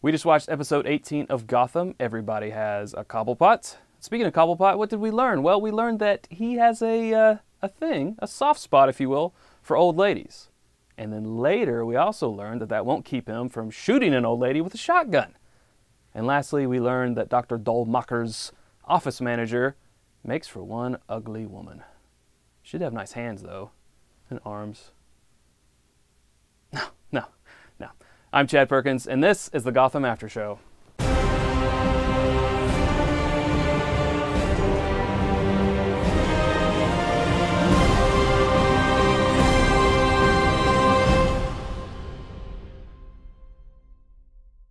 We just watched episode 18 of Gotham. Everybody has a Cobblepot. Speaking of Cobblepot, what did we learn? Well, we learned that he has a soft spot, if you will, for old ladies. And then later, we also learned that that won't keep him from shooting an old lady with a shotgun. And lastly, we learned that Dr. Dolmacher's office manager makes for one ugly woman. Should have nice hands, though, and arms. No. I'm Chad Perkins, and this is the Gotham After Show.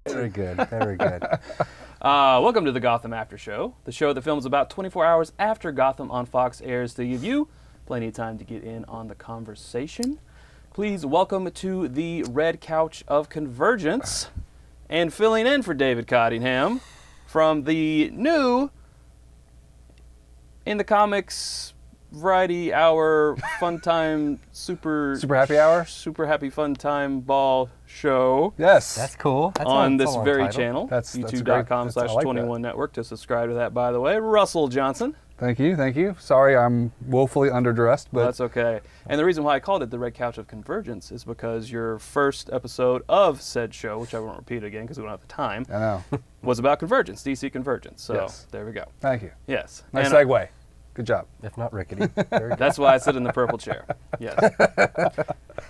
Very good, very good. Welcome to the Gotham After Show, the show that films about 24 hours after Gotham on Fox airs to give you plenty of time to get in on the conversation. Please welcome to the red couch of convergence and filling in for David Cottingham from the new In the Comics Variety Hour Fun Time Super Happy Hour? Super Happy Fun Time Ball Show. Yes. That's cool. That's on that's this a long very title. channel, That's youtube.com/21 network to subscribe to that, by the way. Russell Johnson. Thank you. Sorry, I'm woefully underdressed, but That's okay. And the reason why I called it the Red Couch of Convergence is because your first episode of said show, which I won't repeat again because we don't have the time, I know. was about convergence, DC convergence. So Yes. there we go. Thank you. Yes. Nice And, segue. Good job. If not rickety. Very good. that's why I sit in the purple chair. Yes.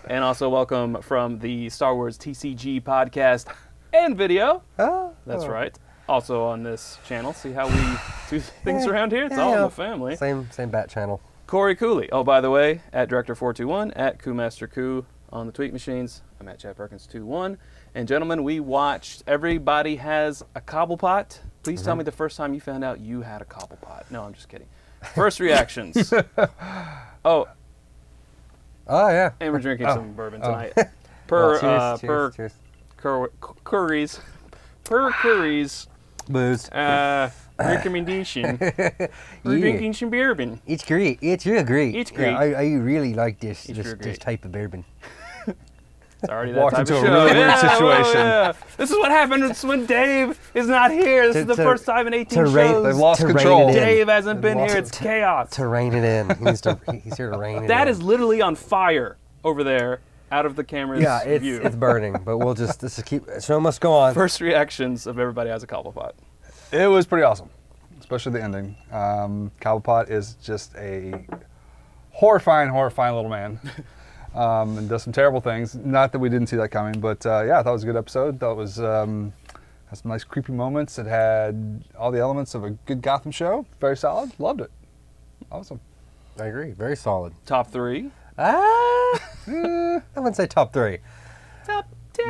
And also welcome from the Star Wars TCG podcast and video. Oh, That's right. Also on this channel. See how we do things around here? It's all in the family. Same bat channel. Cory Cooley. Oh, by the way, at Director421, at KooMasterKoo on the tweet machines. I'm at Chad Perkins21. And gentlemen, we watched Everybody Has a Cobblepot. Please tell me the first time you found out you had a Cobblepot. No, I'm just kidding. First reactions. Oh yeah. And we're drinking some bourbon tonight. Well, Per cheers. Curry's Booze. recommendation. We're drinking some bourbon. It's great. It's real great. It's great. Yeah, I really like this It's real this great. type of bourbon. It's already that Walked type into of a show. really weird Yeah, situation. yeah. This is what happens when Dave is not here. This is the first time in 18 shows. They've lost to rein control. it in. Dave hasn't been Lost here. it. It's chaos. To rein it in. He's here to rein it in. That is literally on fire over there, out of the camera's Yeah, view. it's burning, but we'll just keep. Show must go on. First reactions of Everybody Has a Cobblepot. It was pretty awesome, especially the ending. Cobblepot is just a horrifying little man. And does some terrible things. Not that we didn't see that coming, but yeah, I thought it was a good episode. Thought it was had some nice creepy moments. It had all the elements of a good Gotham show. Very solid. Loved it. Awesome. I agree. Very solid. Top 3. I wouldn't say top 3 Top 10,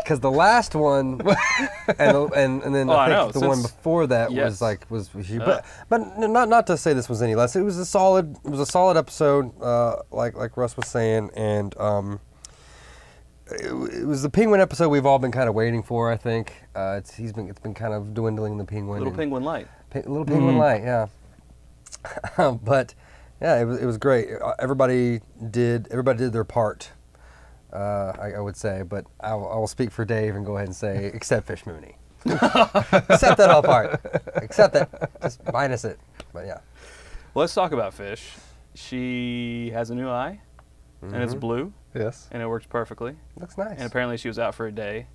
because the last one and then Oh, I I know, think the one since- before that Yes. was huge. But not to say this was any less. It was a solid episode, like Russ was saying, and it was the Penguin episode we've all been kind of waiting for. I think it's been kind of dwindling, the Penguin. Little and- Penguin Light. Little Penguin Light, yeah. But yeah, it was great. Everybody did their part. I would say, but I will speak for Dave and go ahead and say, except Fish Mooney. Except that whole part. Except that. Just minus it. But yeah. Well, let's talk about Fish. She has a new eye, and it's blue, Yes. and it works perfectly. Looks nice. And apparently she was out for a day,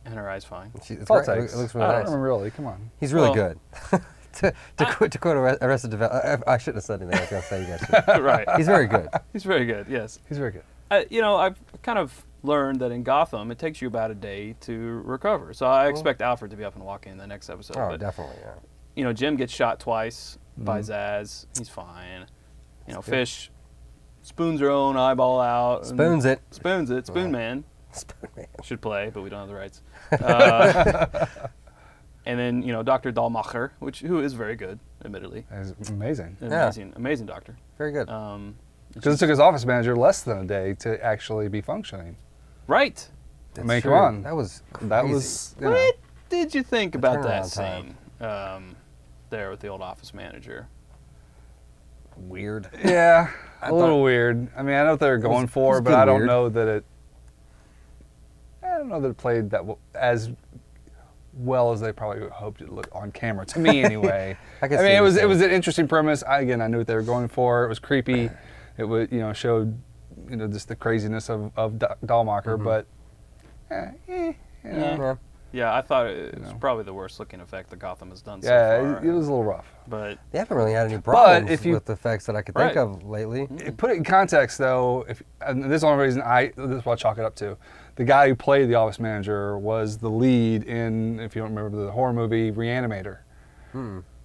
and her eye's fine. It's All it great. takes. It looks I really don't nice. remember really. Come on. He's really Well- good. to quote Arrested Development, I shouldn't have said anything. I was going to say you guys should. Right. He's very good. He's very good, yes. He's very good. I've kind of learned that in Gotham, it takes you about a day to recover. So I expect Alfred to be up and walking in the next episode. Oh, but, definitely, yeah. Jim gets shot twice by Zaz. He's fine. Fish spoons her own eyeball out. and Spoons it. Spoons it. Spoon Man Spoon man. should play, but we don't have the rights. And then, Dr. Dolmacher, who is very good, admittedly. It's amazing. Amazing doctor. Very good. Because it took his office manager less than a day to actually be functioning. Right. I mean, True. come on. That was crazy. That was, you know, What did you think about that turnaround time. scene there with the old office manager? weird. Yeah, a little weird. I mean, I know what they're going for, but I don't know that it. I don't know that it played that as well as they probably hoped it looked on camera. To me, anyway. I mean, it was an interesting premise. Again, I knew what they were going for. It was creepy. It would showed just the craziness of Dollmacher, but Yeah, I thought it was probably the worst looking effect that Gotham has done so yeah, far. it was a little rough. But they haven't really had any problems with effects that I could think Right. of lately. Put it in context, though. And this is the only reason this is what I chalk it up to. The guy who played the office manager was the lead in, if you don't remember, the horror movie Reanimator,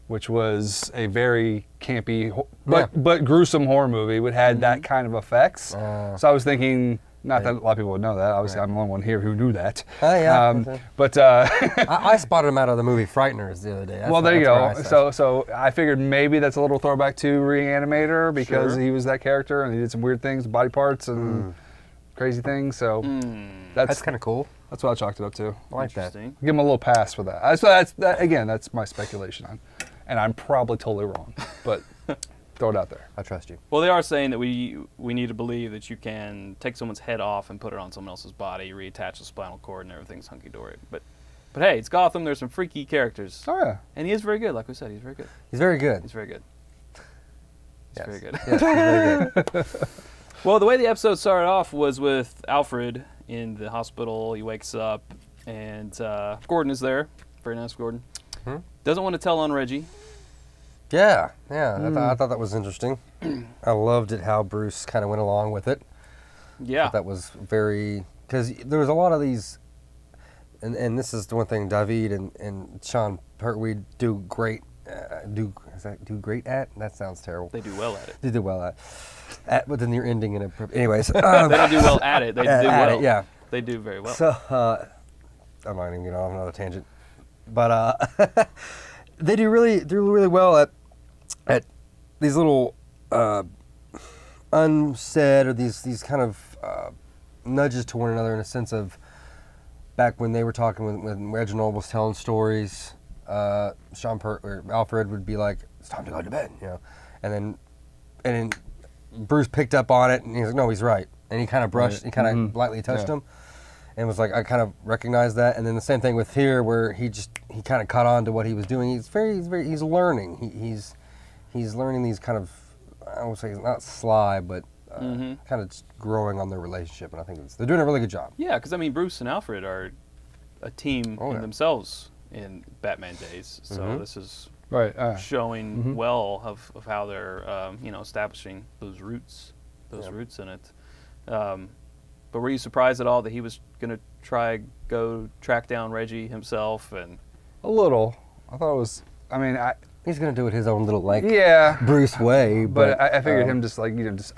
which was a very campy but gruesome horror movie. It had that kind of effects. So I was thinking. Not that a lot of people would know that. Obviously, I'm the only one here who knew that. But I spotted him out of the movie Frighteners the other day. Well, there you go. So I figured maybe that's a little throwback to Reanimator because he was that character and he did some weird things, body parts and crazy things. So that's kind of cool. That's what I chalked it up to. I like that. Give him a little pass for that. So that's my speculation, and I'm probably totally wrong, but. Throw it out there. I trust you. Well, they are saying that we need to believe that you can take someone's head off and put it on someone else's body, reattach the spinal cord, and everything's hunky-dory. But hey, it's Gotham. There's some freaky characters. Oh, yeah. And he is very good. Like we said, he's very good. He's very good. He's very good. He's very good. Yes, he's very good. Well, the way the episode started off was with Alfred in the hospital. He wakes up, and Gordon is there. Very nice, Gordon. Doesn't want to tell on Reggie. Yeah. I thought that was interesting. I loved it how Bruce kind of went along with it. Yeah. That was very, because there was a lot of these, and this is the one thing David and Sean Pertwee do great. Do great at? That sounds terrible. They do well at it. They do well at, but then you're ending in a. Anyways, they don't do well at it. They do well. Yeah. They do very well. So I'm not even getting off another tangent, but they do really well at these little unsaid or these kind of nudges to one another in a sense of back when they were talking when Reginald was telling stories, or Alfred would be like, "It's time to go to bed," and then Bruce picked up on it and he's like, "No, he's right," and he kind of brushed, he kind of lightly touched him. And was like, I kind of recognized that. And then the same thing with here, where he kind of caught on to what he was doing. He's learning. He's learning these kind of, I would say, not sly, but kind of growing on their relationship. And I think they're doing a really good job. Yeah, because I mean, Bruce and Alfred are a team in themselves in Batman days. So this is showing well of how they're establishing those roots in it. But were you surprised at all that he was going to go track down Reggie himself? And a little. I thought it was. I mean, he's going to do it his own little Bruce way. But I figured him just like as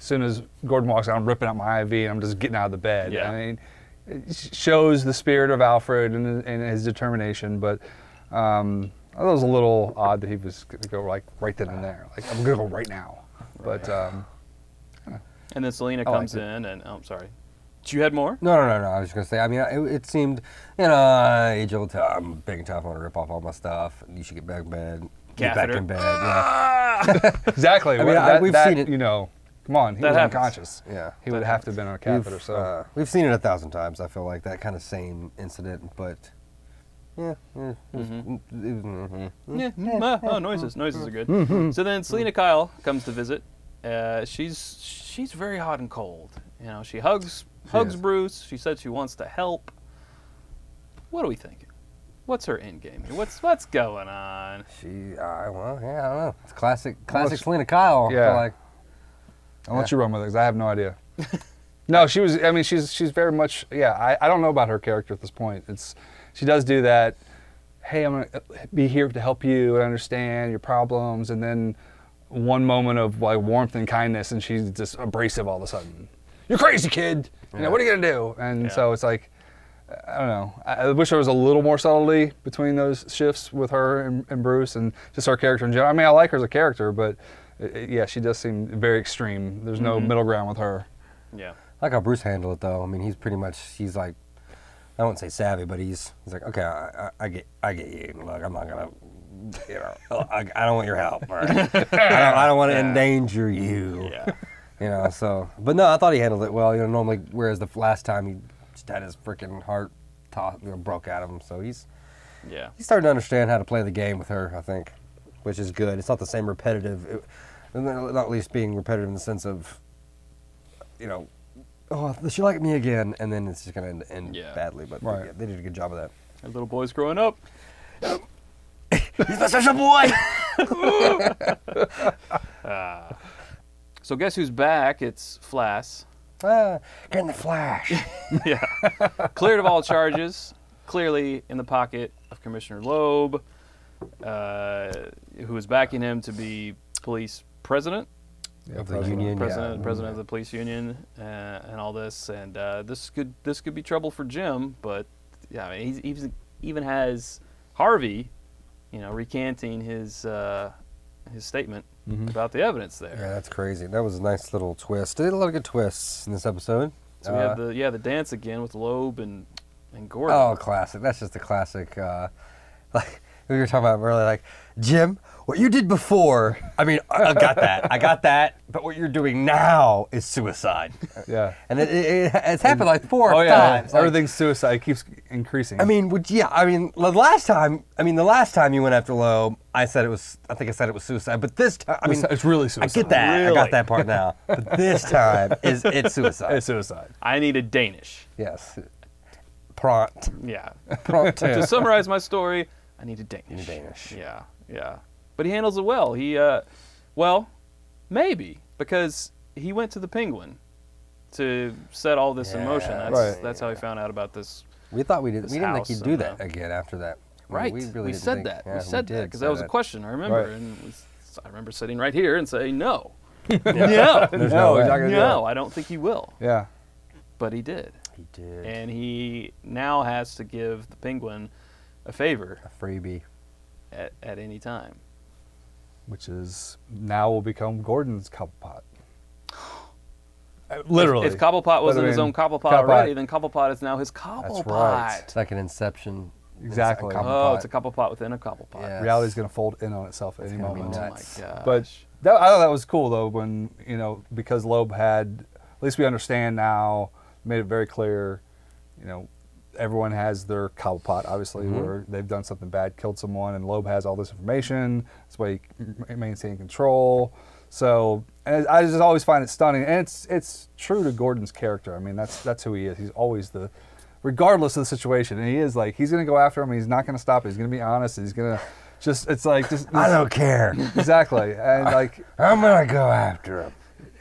soon as Gordon walks out, I'm ripping out my IV and I'm just getting out of the bed. Yeah. I mean, it shows the spirit of Alfred and his determination. But I thought it was a little odd that he was going to go like right then and there. Like I'm going to go right now. But. And then Selena comes in, and I'm sorry. You had more? No. I was just gonna say. I mean, it seemed, age old time. I'm big and tough. I want to rip off all my stuff. You should get back in bed. Get back in bed. Yeah. Exactly. I mean, we've seen it. Come on, he was unconscious. Yeah. He would have to have been on a catheter. We've seen it 1,000 times. I feel like that kind of same incident, but. Yeah. Noises are good. So then Selena Kyle comes to visit. She's very hot and cold. She hugs Bruce. She said she wants to help. What are we thinking? What's her end game here? What's going on? I don't know. It's classic Selena Kyle. Yeah. I feel like. I'll let you run with it because I have no idea. No, she was. I mean, she's very much. Yeah, I don't know about her character at this point. She does do that. Hey, I'm gonna be here to help you and understand your problems, and then. One moment of like warmth and kindness, and she's just abrasive all of a sudden. You're crazy, kid. What are you gonna do? And so it's like, I don't know. I wish there was a little more subtlety between those shifts with her and Bruce, and just her character in general. I mean, I like her as a character, but yeah, she does seem very extreme. There's no middle ground with her. Yeah. I like how Bruce handled it though. I mean, he's like, I won't say savvy, but he's like, okay, I get you. Look, I'm not gonna. I don't want your help. Right? I don't want to endanger you. Yeah. So, but no, I thought he handled it well. Normally, whereas the last time he just had his freaking heart broke at him. So he's starting to understand how to play the game with her, I think, which is good. It's not the same repetitive, not at least being repetitive in the sense of, oh, does she like me again? And then it's just going to end badly. But they did a good job of that. That little boy's growing up. He's my special boy! So guess who's back? It's Flass. Get in the Flash. Yeah. Cleared of all charges. Clearly in the pocket of Commissioner Loeb, who is backing him to be police president. Of the union, president of the police union, and all this. And this could be trouble for Jim, but yeah, I mean, he even has Harvey, recanting his statement about the evidence there. Yeah, that's crazy. That was a nice little twist. They did a lot of good twists in this episode. So we have the dance again with Loeb and Gordon. Oh, classic. That's just a classic. Like we were talking about earlier, like, Jim, what you did before, I mean, I got that, but what you're doing now is suicide. Yeah. And it's happened like 4 times. Everything's suicide. It keeps increasing. I mean, the last time you went after Loeb, I think I said it was suicide, but this time, it's really suicide. I get that. Really? I got that part now. But this time, it's suicide. It's suicide. I need a Danish. Yes. Prompt. Yeah. Prompt. To summarize my story, I need a Danish. Yeah. But he handles it well. Maybe, because he went to the Penguin to set all this in motion. That's how he found out about this. We thought we didn't think he'd do that and, again after that. Right. We really didn't said think, that. Yeah, we said that because that was a question. I remember, and I remember sitting right here and saying no. No, There's no way. No, I don't think he will. Yeah. But he did. He did. And he now has to give the Penguin a favor. A freebie. At any time. Which is now will become Gordon's Cobblepot. Literally. If Cobblepot wasn't his own Cobblepot already, then Cobblepot is now his Cobblepot. That's right. It's like an Inception. Exactly. It's a Cobblepot within a Cobblepot. Yes. Reality's going to fold in on itself at any moment. Oh my gosh. But I thought that was cool though when, because Loeb had, at least we understand now, made it very clear, everyone has their Cobblepot, obviously, where they've done something bad, killed someone, and Loeb has all this information. That's why he maintains control. So, and I just always find it stunning, and it's true to Gordon's character. I mean, that's who he is. He's always regardless of the situation, and he is like, he's going to go after him. He's not going to stop it. He's going to be honest. He's going to I don't care. Exactly, and like I'm going to go after him.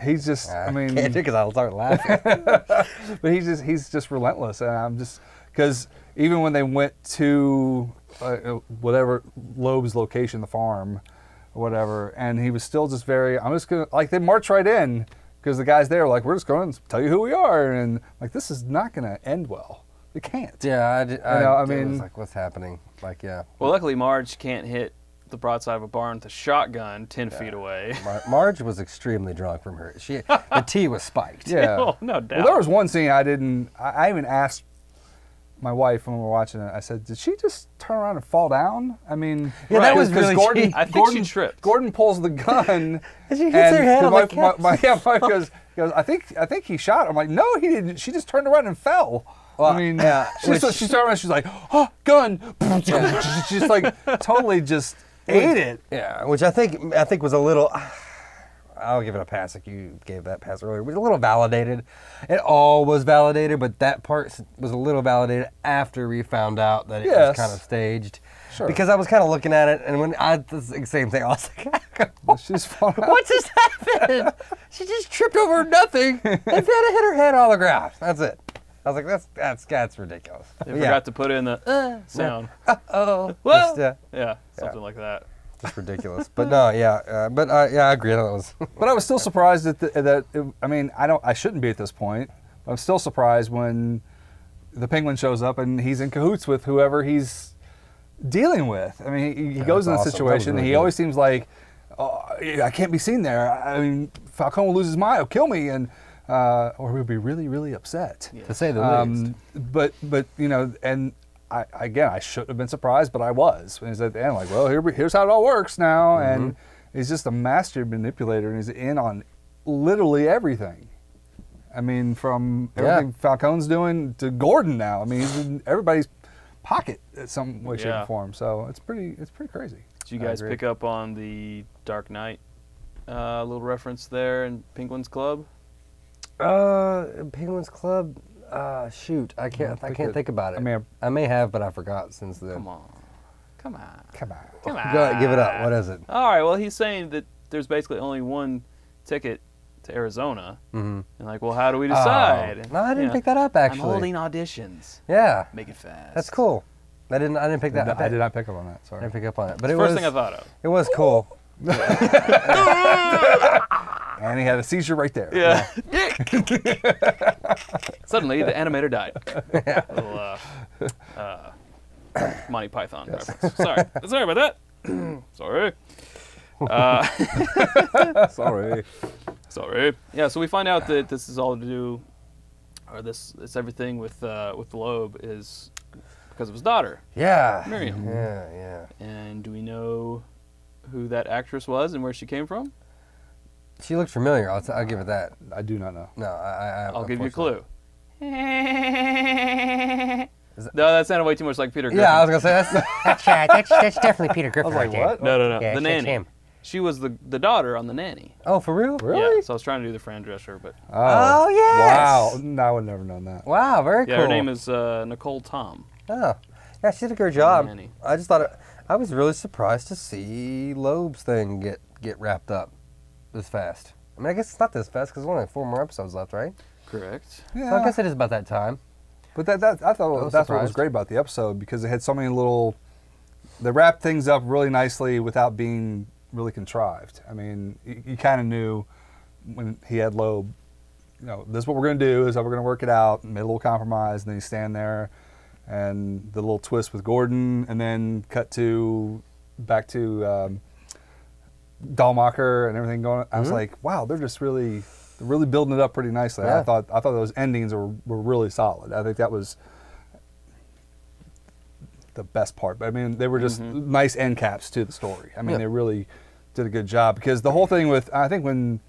He's just, I mean, can't do because I'll start laughing. but he's just relentless, and I'm just. Because even when they went to whatever Loeb's location, the farm, or whatever, and he was still just they march right in because the guys there were like, we're just going to tell you who we are, and like this is not going to end well. It can't. Yeah, I mean, it was like, what's happening? Like, yeah. Well, luckily Marge can't hit the broadside of a barn with a shotgun 10 feet away. Marge was extremely drunk from her. The tea was spiked. Yeah, Oh, no doubt. Well, there was one scene I even asked my wife when we were watching it. I said, "Did she just turn around and fall down?" I mean, yeah, that was really Gordon. I think she tripped. Gordon pulls the gun, and she hits her head on the couch. My wife goes, I think he shot her. I'm like, no, he didn't. She just turned around and fell. Well, I mean, yeah, she turned around. She's like, oh, gun. She's just like totally just ate it. Yeah, which I think was a little. I'll give it a pass if you gave that pass earlier. It was a little validated. It all was validated, but that part was a little validated after we found out that it was kind of staged. Sure. Because I was kind of looking at it, and when the same thing, I was like, she's falling out. what just happened? She just tripped over nothing and hit her head on the ground. That's it. I was like, that's ridiculous. They forgot to put in the sound. Oh, Well, something like that. Just ridiculous. But no, I agree. That was. But I was still surprised I shouldn't be at this point. But I'm still surprised when the Penguin shows up and he's in cahoots with whoever he's dealing with. I mean, he goes in a situation and he always seems like, I can't be seen there. I mean, Falcone will lose his mind. He'll kill me, and or he'll be really, really upset. To say the least. But and. I shouldn't have been surprised, but I was. And he's at the end like, well, here's how it all works now. And he's just a master manipulator, and he's in on literally everything. I mean, from everything Falcone's doing to Gordon now. I mean, he's in everybody's pocket at some way, shape, or form. So it's pretty crazy. Did you guys pick up on the Dark Knight little reference there in Penguin's Club? Penguin's Club. Shoot, I can't think about it. I may have, but I forgot since then. Come on. Go ahead, give it up. What is it? All right. Well, he's saying that there's basically only one ticket to Arizona, and like, well, how do we decide? No, I didn't pick that up actually. I'm holding auditions. Yeah, make it fast. That's cool. I didn't pick that up. I did not pick up on that. Sorry. I didn't pick up on it, but it First was thing I thought of. It was cool. And he had a seizure right there. Yeah. Suddenly, the animator died. Little, Monty Python reference. Sorry about that. Sorry. Sorry. Yeah. So we find out that this is all to do, or it's everything with Loeb is because of his daughter. Yeah. Miriam. Yeah. And do we know who that actress was and where she came from? She looked familiar. I'll give it that. I do not know. No, I'll give you a clue. No, that sounded way too much like Peter Griffin. Yeah, I was gonna say that's definitely Peter Griffin. I was like, what? No. Yeah, The Nanny. him. She was the daughter on The Nanny. Oh, for real? Really? Yeah, so I was trying to do the Fran Drescher, but... Oh, yes! Wow, no, I would never known that. Wow, very cool. Yeah, her name is Nicole Tom. Oh, yeah, she did a great job. Nanny. I just thought I was really surprised to see Loeb's thing get wrapped up this fast. I mean, I guess it's not this fast because there's only 4 more episodes left, right? Correct. Yeah. So I guess it is about that time. But I thought that's what was great about the episode because it had so many little. They wrapped things up really nicely without being really contrived. I mean, you kind of knew when he had Loeb, this is what we're going to do, is how we're going to work it out, and made a little compromise, and then you stand there, and the little twist with Gordon, and then back to Dahlmacher and everything going on. I was like, wow, they're really building it up pretty nicely. Yeah. I thought those endings were really solid. I think that was the best part. But I mean, they were just nice end caps to the story. I mean, they really did a good job because the whole thing with, I think when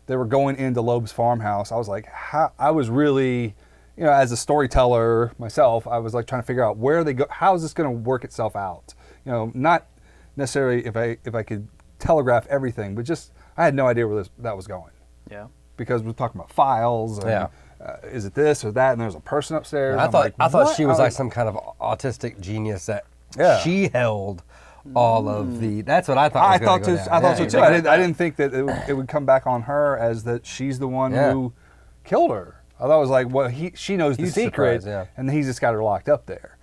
they were going into Loeb's farmhouse, I was like, I was really, as a storyteller myself, I was like trying to figure out where they go, how is this going to work itself out? Not necessarily if I could telegraph everything, but just I had no idea where that was going. Yeah. Because we're talking about files. And, is it this or that? And there's a person upstairs. I thought she was like some kind of autistic genius that she held all of the. That's what I thought. I thought so too. I didn't think that it would come back on her as that she's the one who killed her. I thought it was like, well, she knows the secret, and he's just got her locked up there.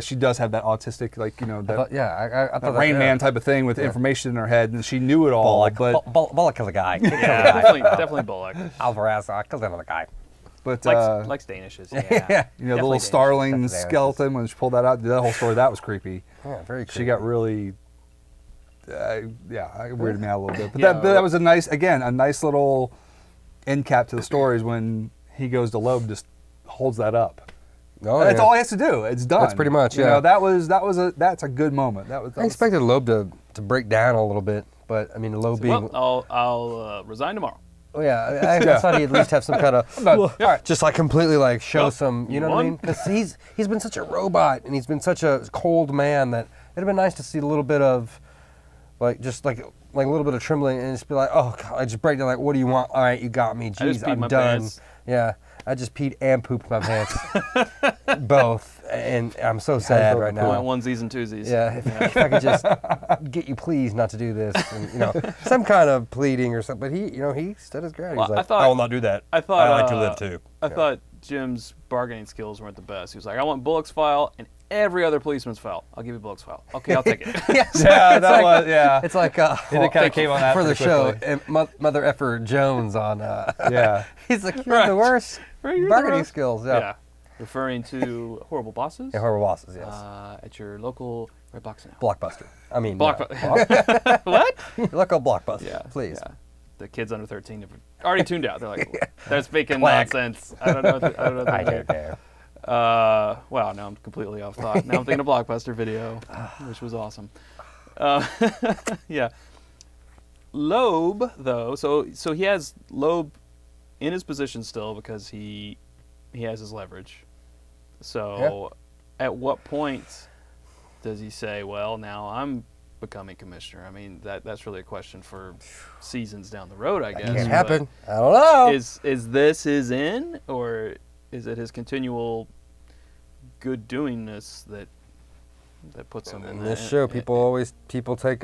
She does have that autistic, I thought Rain Man type of thing with information in her head, and she knew it all. Bullock killed a guy. Yeah, definitely Bullock. Alvarez killed another guy. But likes Danishes. Yeah. The little starling skeleton when she pulled that out, that whole story that was creepy. Yeah, very creepy. She got really, it weirded me out a little bit. But that was a nice little end cap to the stories when he goes to Loeb, just holds that up. Oh, that's all he has to do. It's done. That's pretty much, that's a good moment. I expected Loeb to break down a little bit, but I mean, Loeb being. Well, I'll resign tomorrow. Oh yeah, I thought he'd at least have some kind of, just like completely show some, what I mean? Because he's been such a robot and he's been such a cold man that it'd have been nice to see a little bit of, like a little bit of trembling and just be like, oh God, I just break down what do you want? All right, you got me. Jeez, I'm done. Pants. Yeah. I just peed and pooped my pants, both, and I'm so sad right now. Onesies and twosies. Yeah, if I could just get you please not to do this, and, some kind of pleading or something. But he stood his ground. He was like, I will not do that. I like to live too. I thought Jim's bargaining skills weren't the best. He was like, I want Bullock's file and every other policeman's file. I'll give you Bullock's file. Okay, I'll take it. It's like it kind of came on that for the show. And Mother Effer Jones on. He's like, you're the worst. Bargaining skills, yeah. Referring to Horrible Bosses? Yeah, Horrible Bosses, yes. At your local Red Box now. Blockbuster. I mean, Blockbuster. What? Your local Blockbuster, please. Yeah. The kids under 13 have already tuned out. They're like, they're speaking nonsense. I don't know. I don't care. Wow, now I'm completely off thought. Now I'm thinking of Blockbuster Video, which was awesome. Yeah. Loeb, though, so he has Loeb in his position still because he has his leverage. So at what point does he say, well, now I'm becoming commissioner? I mean, that's really a question for seasons down the road, I guess. That can't happen. I don't know. Is this his in, or is it his continual good doingness that puts him in this show? People take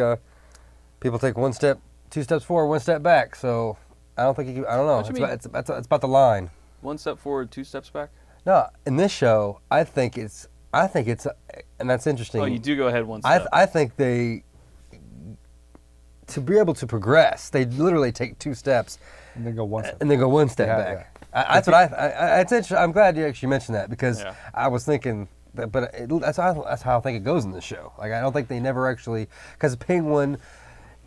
one step, 2 steps forward, 1 step back. So I don't think I don't know. It's about the line. 1 step forward, 2 steps back. No, in this show, I think it's, and that's interesting. Oh, you do go ahead 1 step. I think to be able to progress, they literally take 2 steps And then go 1 step. and then go 1 step back. That's what it's interesting. I'm glad you actually mentioned that because I was thinking that, but that's how I think it goes in this show. Like, I don't think they never actually, because Penguin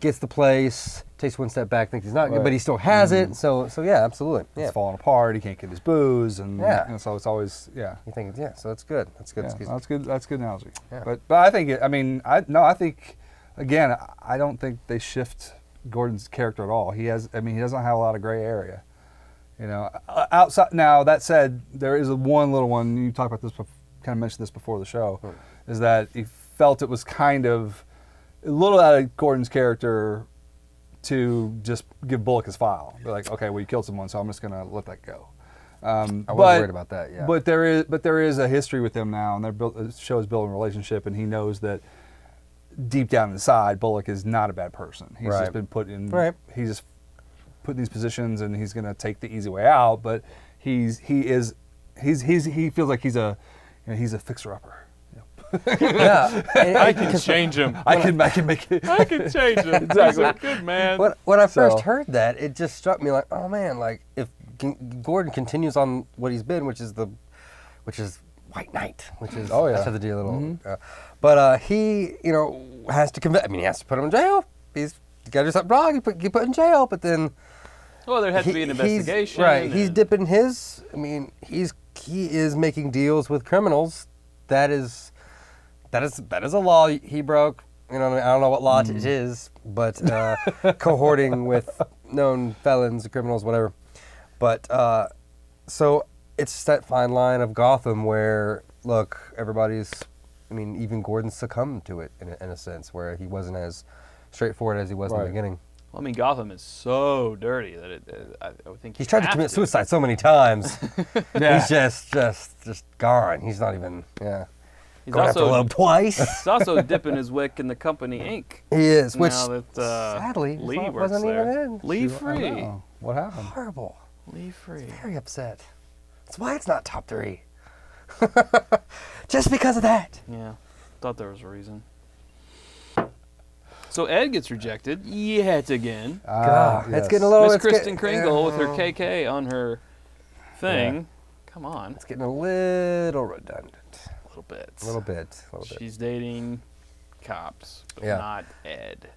gets the place, takes 1 step back, thinks he's not good, but he still has it. So yeah, absolutely. Yeah. It's falling apart. He can't get his booze, and so it's always You think so that's good. That's good. Yeah, that's good. That's a good analogy. Yeah. But I think I think again, I don't think they shift Gordon's character at all. He doesn't have a lot of gray area. You know, outside. Now that said, there is one little one. You talked about this, kind of mentioned this before the show, is that he felt it was kind of a little out of Gordon's character to just give Bullock his file. They're like, okay, well, you killed someone, so I'm just gonna let that go. I was worried about that. Yeah. But there is a history with them now, and the show is building a relationship, and he knows that deep down inside, Bullock is not a bad person. He's just been put in. He's just put in these positions, and he's going to take the easy way out. But he feels like he's a fixer upper. Yeah, I can change him. I can make it. I can change him. Exactly. He's a good man. When I first heard that, it just struck me like, oh man, like if Gordon continues on what he's been, which is White Knight, which is that's the deal. But he, has to convict. I mean, he has to put him in jail. He's got to do something wrong. You put in jail, but then. Well, there has to be an investigation. Right. He's dipping his. I mean, he is making deals with criminals. That is a law he broke. I don't know what law it is, but cohorting with known felons, criminals, whatever. But so it's that fine line of Gotham where, look, even Gordon succumbed to it in a sense, where he wasn't as straightforward as he was in the beginning. Well, I mean, Gotham is so dirty that I would think he's tried to commit suicide so many times. He's just gone. He's not even. Yeah. He's going after Loeb twice. He's also dipping his wick in the company Inc. He is, which sadly Lee wasn't even in. Lee Free. What happened? Horrible. Lee Free. Very upset. That's why it's not top 3. Just because of that. Yeah, thought there was a reason. So Ed gets rejected yet again. It's getting a little. Miss Kristen Kringle with her KK on her thing. Yeah. Come on. It's getting a little redundant. A little bit. She's dating cops, but not Ed.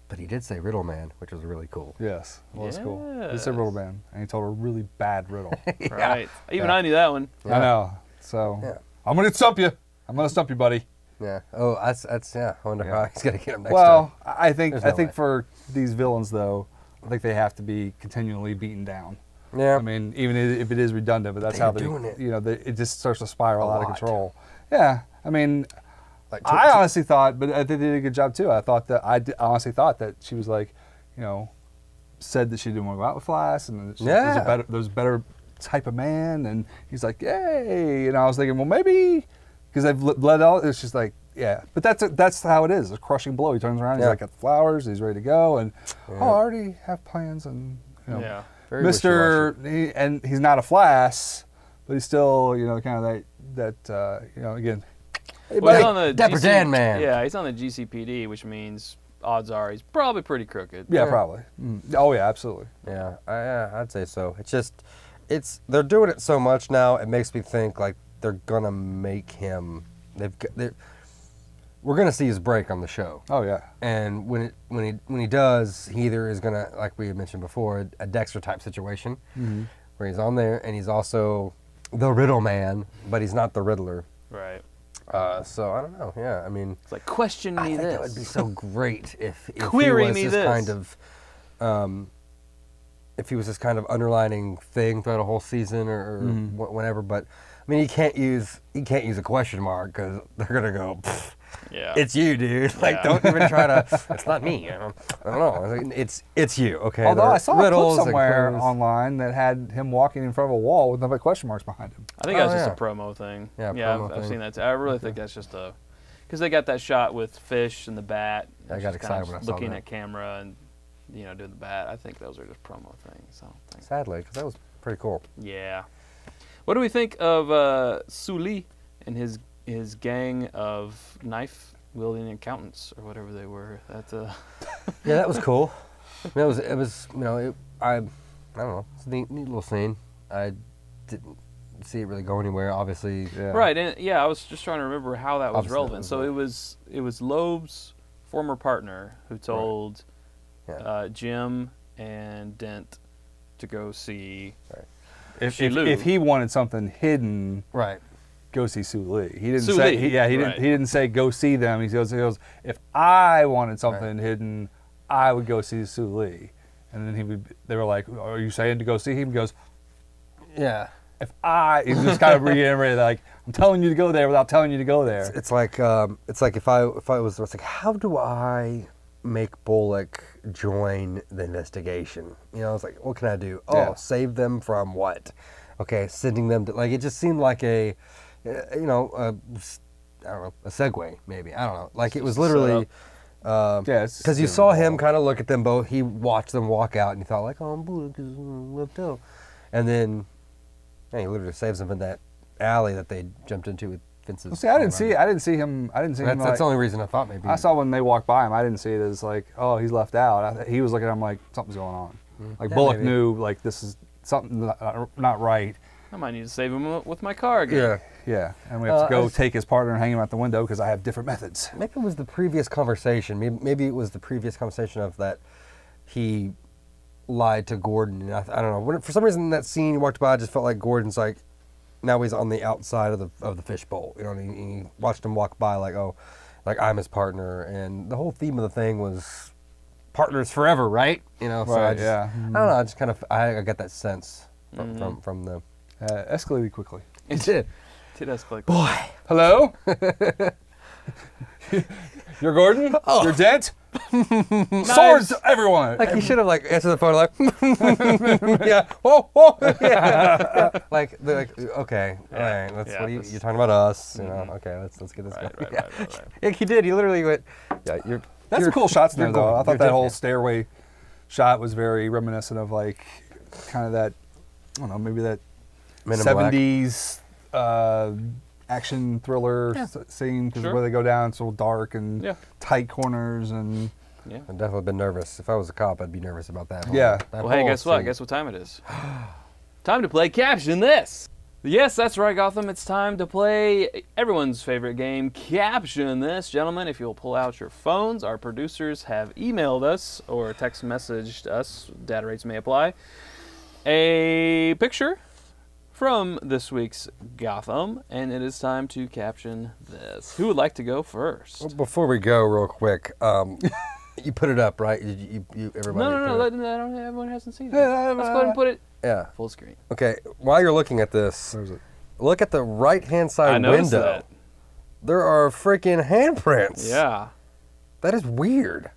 But he did say Riddle Man, which was really cool. Yes, well, that's cool. He said Riddle Man, and he told her a really bad riddle. Right. Even I knew that one. I know. So I'm gonna stump you. I'm gonna stump you, buddy. Yeah. Oh, that's I wonder how he's gonna get him next time. Well, I think for these villains though, I think they have to be continually beaten down. Yeah. I mean, even if it is redundant, but that's how they're doing it. It just starts to spiral out of control. Yeah. I mean, I honestly thought, but I think they did a good job too. I honestly thought that she was like, said that she didn't want to go out with Flash, and there was a better type of man, and he's like, yay, and I was thinking, well, maybe because they've led all. It's just like, yeah, but that's how it is. A crushing blow. He turns around, he's like, got the flowers, he's ready to go, and I already have plans, and Very and he's not a Flash, but he's still, kind of that again. Well, he's on the Dapper Dan man. Yeah, he's on the GCPD, which means odds are he's probably pretty crooked. Yeah, probably. Oh yeah, absolutely. Yeah, I'd say so. They're doing it so much now. It makes me think like they're gonna make him. We're gonna see his break on the show. Oh yeah. And when he does, he either is gonna, like we had mentioned before, a Dexter type situation, where he's on there and he's also the Riddle Man, but he's not the Riddler. Right. So I don't know. Yeah, I mean, it's like question me I think this. That would be so great if Query he was me this this kind of if he was this kind of underlining thing throughout a whole season or whenever. But I mean, he can't use a question mark because they're gonna go. Yeah. It's you, dude. Like, don't even try to. It's not me. I don't know. It's you. Okay. Although I saw a riddles clip and somewhere clues. online that had him walking in front of a wall with nothing but question marks behind him. I think that's just a promo thing. Yeah, I've seen that too. I really think that's just a, because they got that shot with Fish and the bat. I got excited when I saw looking that. at camera and doing the bat. I think those are just promo things. I don't think. Sadly, because that was pretty cool. Yeah. What do we think of Sully and his gang of knife-wielding accountants or whatever they were? Yeah, that was cool. I mean, it was I don't know. It's a neat little scene. I didn't see it really go anywhere. Obviously, Right, and I was just trying to remember how that was Obviously relevant. So it was Loeb's former partner who told Jim and Dent to go see. Right. If he wanted something hidden, right. Go see Sue Lee. He didn't Sue say Lee, he didn't say go see them. He goes if I wanted something hidden, I would go see Sue Lee. And then they were like, are you saying to go see him? He goes, yeah. he just kind of reiterated like, I'm telling you to go there without telling you to go there. It's like if I was like, how do I make Bullock join the investigation? It's like, what can I do? Oh, save them from what? Okay, sending them to, like, it just seemed like a segue maybe. I don't know. Like, it was literally because you saw him kind of look at them both. He watched them walk out, and he thought like, oh, Bullock is left out, and then he literally saves them in that alley that they jumped into with fences. Well, see, I didn't see him. That's the only reason I thought maybe. I saw when they walked by him. I didn't see it as like, oh, he's left out. He was looking at him like something's going on. Like Bullock knew like this is something not right. I might need to save him with my car again. Yeah, and we have to go take his partner and hang him out the window because I have different methods. Maybe it was the previous conversation. Maybe it was the previous conversation of that he lied to Gordon. And I don't know. For some reason, in that scene, he walked by, I just felt like Gordon's like, now he's on the outside of the fishbowl. And he watched him walk by like, oh, like I'm his partner. And the whole theme of the thing was partners forever, right? So right, I don't know. I just kind of I got that sense from them. Escalated quickly. It did. It escalated. Boy. Hello? You're Gordon? Oh. You're Dent? Swords to everyone! Like, he should have, like, answered the phone, like, yeah, oh, yeah. Like, they're like, okay, all right, you're talking about us, okay, let's get this going. Right. Like, he did, he literally went, That's some cool shots in there, though. I thought that whole Dent. stairway shot was very reminiscent of, like, kind of that, I don't know, maybe that Men in Black. 70s action thriller scene, because where they go down, it's all dark and tight corners and... Yeah. I've definitely been nervous. If I was a cop, I'd be nervous about that. Well, hey, guess what? Guess what time it is? Time to play Caption This! Yes, that's right, Gotham. It's time to play everyone's favorite game, Caption This. Gentlemen, if you'll pull out your phones, our producers have emailed us or text messaged us, data rates may apply, a picture from this week's Gotham, and it is time to caption this. Who would like to go first? Well, before we go, real quick, you put it up, right? Everybody. No. Everyone hasn't seen it. Let's go ahead and put it full screen. Okay. While you're looking at this, look at the right-hand side window. That. There are freaking handprints. Yeah. That is weird.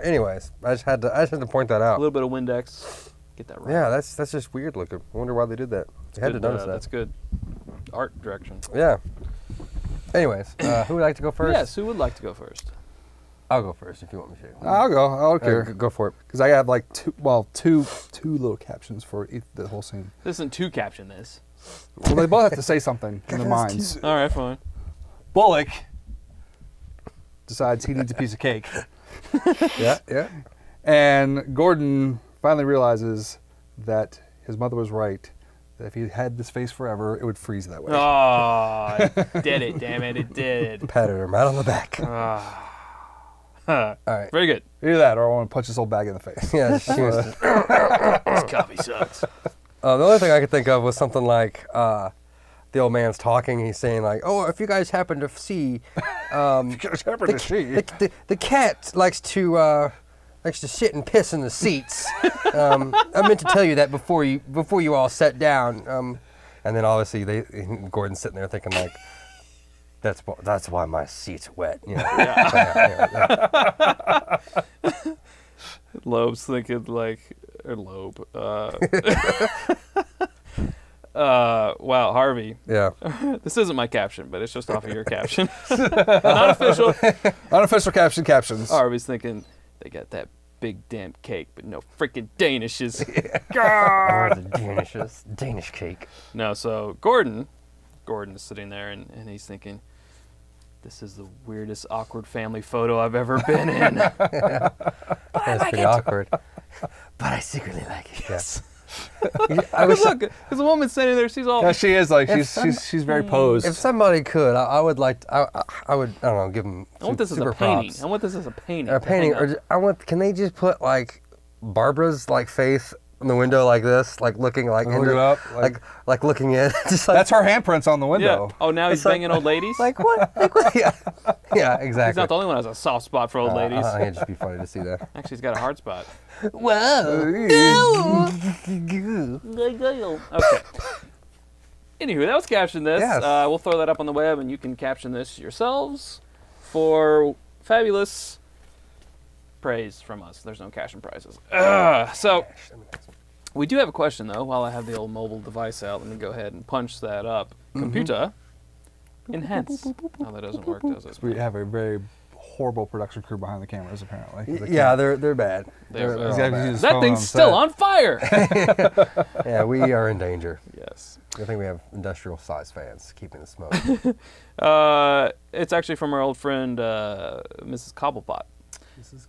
Anyways, I just had to point that out. A little bit of Windex. Get that right. Yeah, that's just weird looking. I wonder why they did that. I had to notice that. That's good. Art direction. Yeah. Anyways, who would like to go first? Yes, who would like to go first? I'll go first if you want me to. I'll go. I don't care. Go for it. Because I have like two little captions for the whole scene. This isn't to caption this. Well, they both have to say something in their minds. All right, fine. Bullock decides he needs a piece of cake. Yeah. And Gordon finally realizes that his mother was right, that if he had this face forever, it would freeze that way. Oh, it did it, damn it, it did. Patted him right on the back. All right. Very good. Either that or I want to punch this old bag in the face. Yeah, she was. This coffee sucks. The only thing I could think of was something like the old man's talking. He's saying like, "Oh, if you guys happen to see, the cat likes to likes to sit and piss in the seats. I meant to tell you that before you all sat down. And then obviously Gordon's sitting there thinking like, that's why my seat's wet. You know? Yeah. Loeb's thinking like, or Loeb. Wow, Harvey. Yeah. This isn't my caption, but it's just off of your caption. Not official. Unofficial captions. Harvey's thinking they got that big damn cake, but no freaking Danishes. Or the Danish cake. No, so Gordon is sitting there and he's thinking, this is the weirdest awkward family photo I've ever been in. That's pretty awkward. But I secretly like it. Yes. I wish Look, because the woman's sitting there, she's all. Yeah, she is like she's very posed. if somebody could, I would like to, I would, I don't know, give them I want this as a super painting. props. I want this as a painting. A to painting, hang up. or can they just put like Barbara's like face in the window like this, like looking like Look into, it up, like looking in, just like that's her handprints on the Yeah. window. Oh, now he's It's like- banging old ladies? like what? Like what? Yeah, yeah, exactly. He's not the only one who has a soft spot for old ladies. I think it'd just be funny to see that. Actually, he's got a hard spot. Whoa. Okay. Anywho, that was Caption This. Yes. We'll throw that up on the web, and you can caption this yourselves for fabulous praise from us. There's no cash and prizes. So, we do have a question, though. While I have the old mobile device out, let me go ahead and punch that up. Computer, enhance. No, that doesn't work, does it? We have a very horrible production crew behind the cameras, apparently. Yeah, they're bad. They're They're He's all got to bad. use his That phone thing's on still set. on fire! Yeah, we are in danger. Yes. I think we have industrial size fans keeping the smoke. It's actually from our old friend, Mrs. Cobblepot.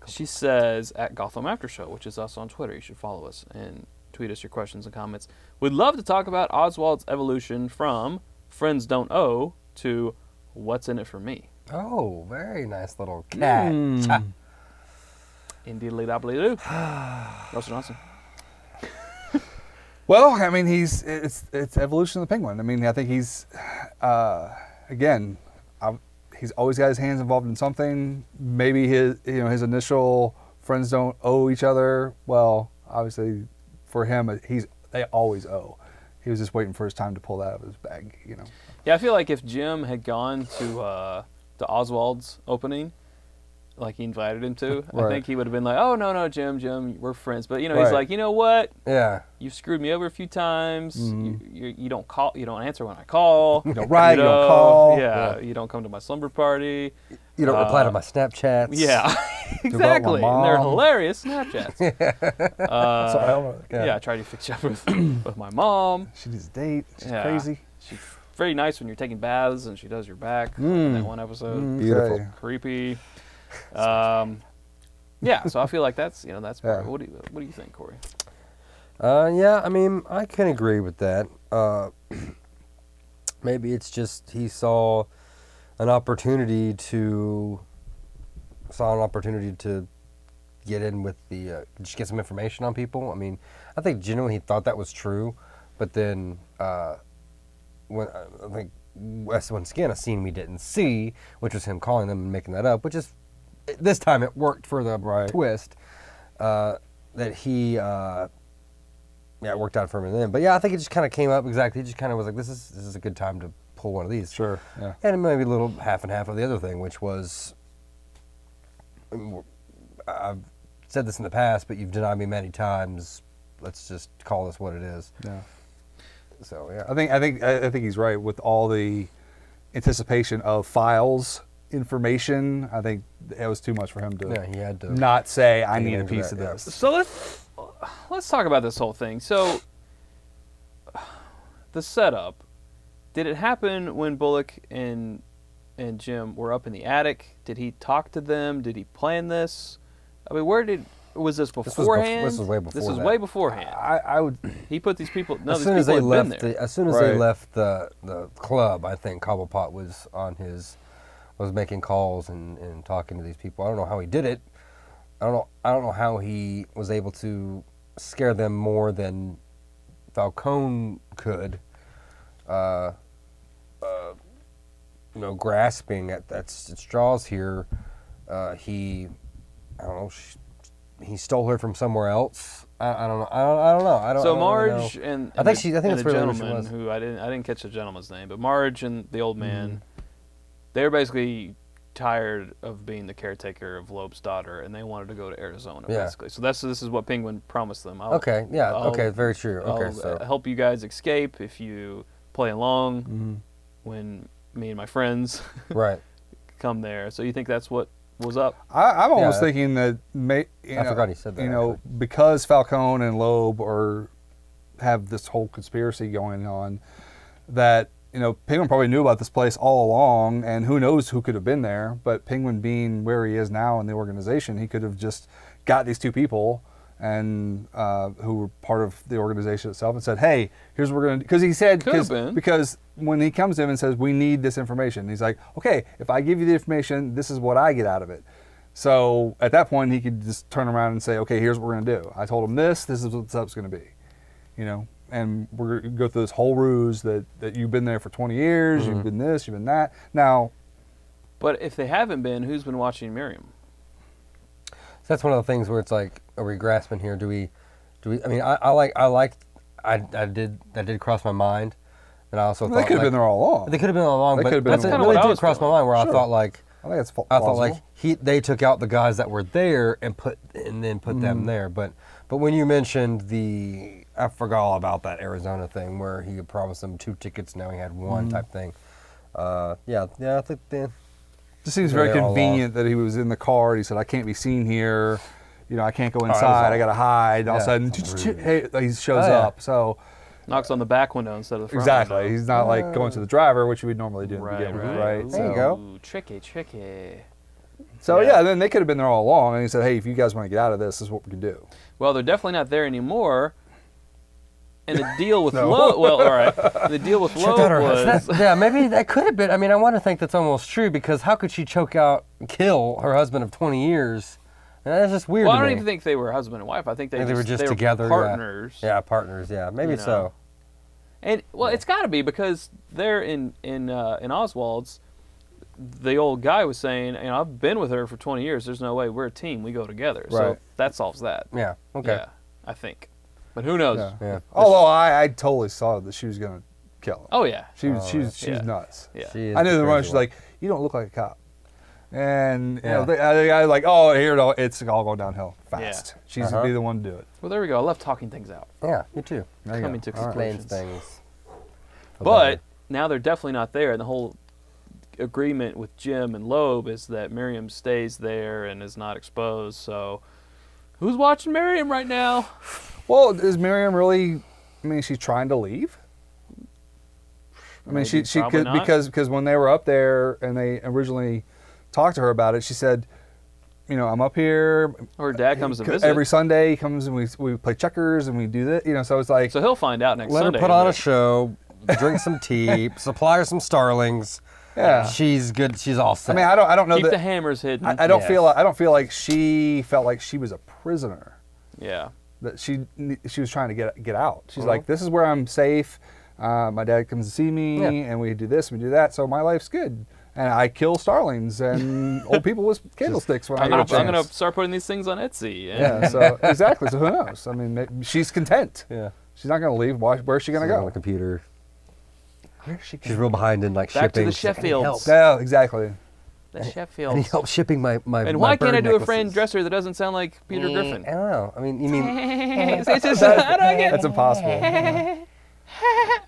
She says, at Gotham After Show, which is us on Twitter. You should follow us and tweet us your questions and comments. We'd love to talk about Oswald's evolution from Friends Don't Owe to What's in It for Me. Oh, very nice little cat. Cha. Indeedly-dobbly-doo. Russell Johnson. Well, I mean, it's evolution of the penguin. I mean, I think he's again, he's always got his hands involved in something. Maybe his initial friends don't owe each other. Well, obviously, for him, they always owe. He was just waiting for his time to pull that out of his bag. Yeah, I feel like if Jim had gone to Oswald's opening, like he invited him to, I Right. think he would have been like, "Oh no, Jim, we're friends." But he's Right. like, you know what? Yeah. You've screwed me over a few times. You don't call. You don't answer when I call. You don't write, you don't call. Yeah, you don't come to my slumber party. You don't reply to my Snapchats. Yeah, exactly. And they're mom. hilarious Snapchats. So I don't know. Yeah, I tried to fix you up with my mom. She needs a date. She's Yeah. crazy. She's very nice when you're taking baths and she does your back in that one episode. Beautiful. Okay. Creepy. Yeah, so I feel like that's that's Yeah. what do you think, Corey? Yeah, I mean, I can agree with that. Maybe it's just he saw an opportunity to get in with the just get some information on people. I mean, I think genuinely he thought that was true, but then when I think once again a scene we didn't see, which was him calling them and making that up, which is this time it worked for the twist that he. Yeah, it worked out for him then. But yeah, I think it just kind of came up exactly. He just kind of was like, this is a good time to pull one of these. Sure. Yeah. And maybe a little half and half of the other thing, which was, I've said this in the past, but you've denied me many times. Let's just call this what it is. Yeah. So yeah. I think he's right with all the anticipation of files, information. I think it was too much for him to Yeah, he had to not say, I lean need a into piece that, of yeah. this. So let's talk about this whole thing. So the setup, did it happen when Bullock and Jim were up in the attic? Did he talk to them? Did he plan this? I mean, was this beforehand? This was way before This was that. way beforehand. I would. He put these people. No, as these soon as people they had been left, there. as soon as they Right. left the club, I think Cobblepot was was making calls and talking to these people. I don't know how he did it. I don't know how he was able to scare them more than Falcone could. Grasping at straws here. I don't know. he stole her from somewhere else. I don't know. I don't know. I don't. So I don't really Marge know. and I think the that's really who she gentleman was. who I didn't catch the gentleman's name, but Marge and the old man, they were basically tired of being the caretaker of Loeb's daughter, and they wanted to go to Arizona, basically. So this is what Penguin promised them. Okay, yeah, okay, very true. Okay, I'll so help you guys escape if you play along when me and my friends right. come there. So you think that's what was up? I'm almost thinking that I forgot he said that. You know, because Falcone and Loeb have this whole conspiracy going on, that Penguin probably knew about this place all along, and who knows who could have been there. But Penguin, being where he is now in the organization, he could have just got these two people and who were part of the organization itself and said, "Hey, here's what we're going to." Because he said, because when he comes in and says, "We need this information," he's like, "Okay, if I give you the information, this is what I get out of it." So at that point, he could just turn around and say, "Okay, here's what we're going to do. I told him this. This is what the up's going to be," And we're going to go through this whole ruse that you've been there for 20 years, you've been this, you've been that. Now, but if they haven't been, who's been watching Miriam? So that's one of the things where it's like, are we grasping here? Do we? I mean, that did cross my mind, and I also thought they could have been there all along. They could have been all along, They but could have been it all really along. did cross my mind where I thought like, I think it's I thought like they took out the guys that were there and then put them there. But when you mentioned I forgot all about that Arizona thing where he had promised them 2 tickets, now he had 1 type thing. I think then. Just seems very convenient that he was in the car. He said, "I can't be seen here. I can't go inside. I got to hide." All of a sudden, hey, he shows up. So Knocks on the back window instead of the front exactly. window. He's not like going to the driver, which you would normally do in the beginning, right? There you go. Ooh, tricky. So yeah, then they could have been there all along, and he said, "Hey, if you guys want to get out of this is what we can do." Well, they're definitely not there anymore. And the deal with Loeb, well, all right. The deal with Loeb was... maybe that could have been. I mean, I want to think that's almost true, because how could she kill her husband of 20 years? And that's just weird Well, to I me. don't even think they were husband and wife. I think they were just together. partners. Yeah, partners, yeah. Maybe so. And, well, it's got to be, because they're in Oswald's, the old guy was saying, I've been with her for 20 years. There's no way. We're a team. We go together. Right. So that solves that. Yeah, okay. Yeah, I think. But who knows? Yeah. Although I totally saw that she was going to kill him. Oh, yeah. She's nuts. Yeah. I knew the one. She's like, "You don't look like a cop." And I was like, "Oh, it's all going downhill fast." Yeah. She's going to be the one to do it. Well, there we go. I love talking things out. Yeah, me too. Coming to Explains conclusions. things. But now they're definitely not there, and the whole agreement with Jim and Loeb is that Miriam stays there and is not exposed. So, who's watching Miriam right now? Well, is Miriam really? I mean, she's trying to leave. I mean, she probably could, not. because when they were up there and they originally talked to her about it, she said, "I'm up here." Her dad comes to visit every Sunday. He comes and we play checkers and we do this. So it's like, So he'll find out next Let Sunday. her put on a show, drink some tea, supply her some starlings. yeah. She's good. She's all set. I mean, I don't know Keep that. the hammers hidden. I don't Yes. feel like she felt like she was a prisoner. Yeah. That she was trying to get out. She's like, "This is where I'm safe. My dad comes to see me, and we do this, we do that. So my life's good. And I kill starlings and old people with candlesticks when I I'm get a chance." going to start putting these things on Etsy. Yeah. So exactly. So who knows? I mean, she's content. yeah. She's not going to leave. Where's she going to On the go? computer. Where's she? She's real behind in like Back to shipping. the Sheffields. Yeah, exactly. The I need Sheffields. help shipping my And why can't I bird do a Fran necklaces. Dresser that doesn't sound like Peter Griffin? I don't know. I mean, you mean It's just, how do I get... That's impossible.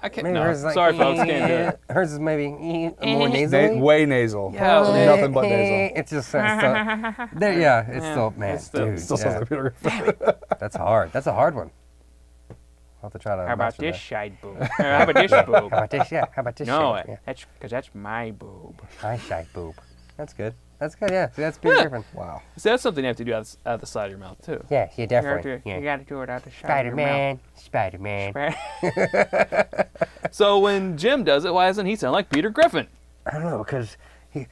I can't, maybe no, hers is like, sorry folks, can't do it. Hers is maybe more nasally. Way nasal. Yeah. Nothing but nasal. It's just it's still man, it's still- dude, Still sounds yeah. like Peter Griffin. That's hard. That's a hard one. I'll have to try to. How about master this that. side boob? How about this boob? How about this? Yeah. How about this? No, shit? Yeah. that's because that's my boob. My side boob. That's good. That's good. Yeah. See, that's Peter Griffin. Wow. See, that's something you have to do out of the side of your mouth too. Yeah. Yeah. Definitely. You Yeah. got to do it out the side of your mouth. Spider-Man. So when Jim does it, why doesn't he sound like Peter Griffin? I don't know, because he.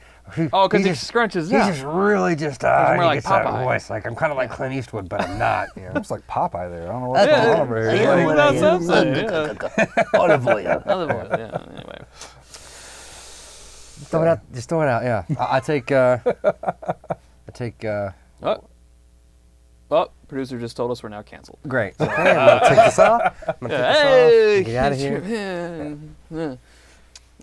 Oh, because he just scrunches He out. just really just. more he like gets that Popeye. voice. Like I'm kind of like Clint Eastwood, but I'm not. You know? Almost like Popeye there. I don't know what's Yeah, going on over here. yeah, Like, without something, yeah. Other voice. Other voice, yeah. Anyway. Throw it out. Just throw it out. Yeah. I take. Oh, Oh, producer just told us we're now canceled. Great. Okay, I'm gonna take this off. I'm gonna take this off. Get out of here.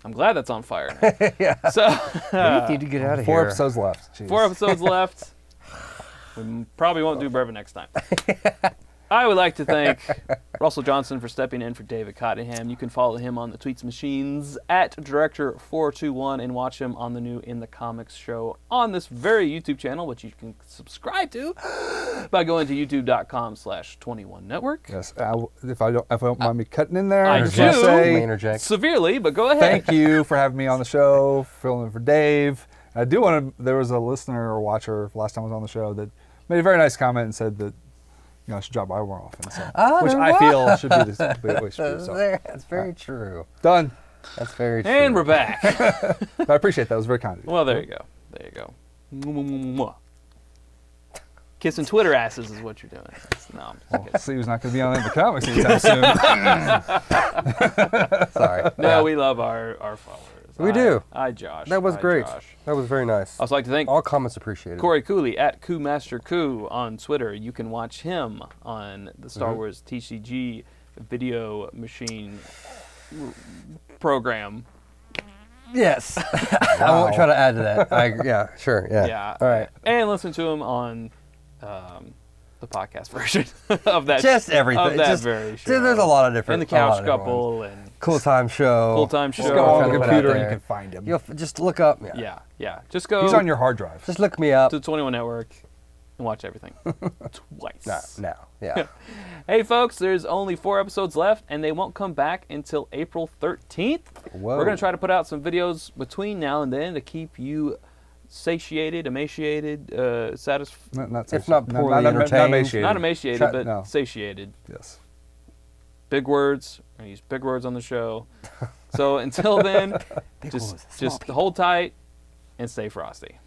I'm glad that's on fire. Yeah. So, We need to get out of 4 here. episodes left. Jeez. 4 episodes left. We probably won't do bourbon next time. I would like to thank Russell Johnson for stepping in for David Cottingham. You can follow him on the tweets machines at Director421 and watch him on the new In the Comics show on this very YouTube channel, which you can subscribe to by going to youtube.com/21network. Yes. If I don't mind me cutting in there, I just do. wanna say Interject. Severely, but go ahead. thank you for having me on the show, filling in for Dave. I do want to. There was a listener or watcher last time I was on the show that made a very nice comment and said that I should drop by more often. So, which I feel should be the way it should be. So. That's very true. Done. That's very true. And we're back. But I appreciate that. It was very kind of you. Well, there you go. There you go. Mwah. Kissing Twitter asses is what you're doing. No, I'm just kidding. See who's not going to be on In the Comics anytime soon. Sorry. No, we love our followers. We do. Josh. That was great. Josh. That was very nice. I'd also like to thank All comments appreciated. Cory Cooley at CooMasterCoo on Twitter. You can watch him on the Star Wars TCG video machine program. Yes. I won't try to add to that. Yeah, sure. Yeah. Yeah. All right. And listen to him on the podcast version of that. Just everything. Of that Just, very show. there's a lot of different. And the Couch a lot of different Couple ones. and Cool Time Show. Cool Time Show. Just go on the Put it out computer and you there. can find him. You'll just look up. Yeah. Yeah. Just go. He's on your hard drive. Just look me up. to 21 Network and watch everything twice. No. Yeah. Hey, folks, there's only 4 episodes left, and they won't come back until April 13th. Whoa. We're going to try to put out some videos between now and then to keep you satiated, emaciated, satisfied. Not If not poorly entertained. emaciated. Not emaciated, Tra- but no. satiated. Yes. Big words. I use big words on the show. So until then, Big just words, small just people. hold tight and stay frosty.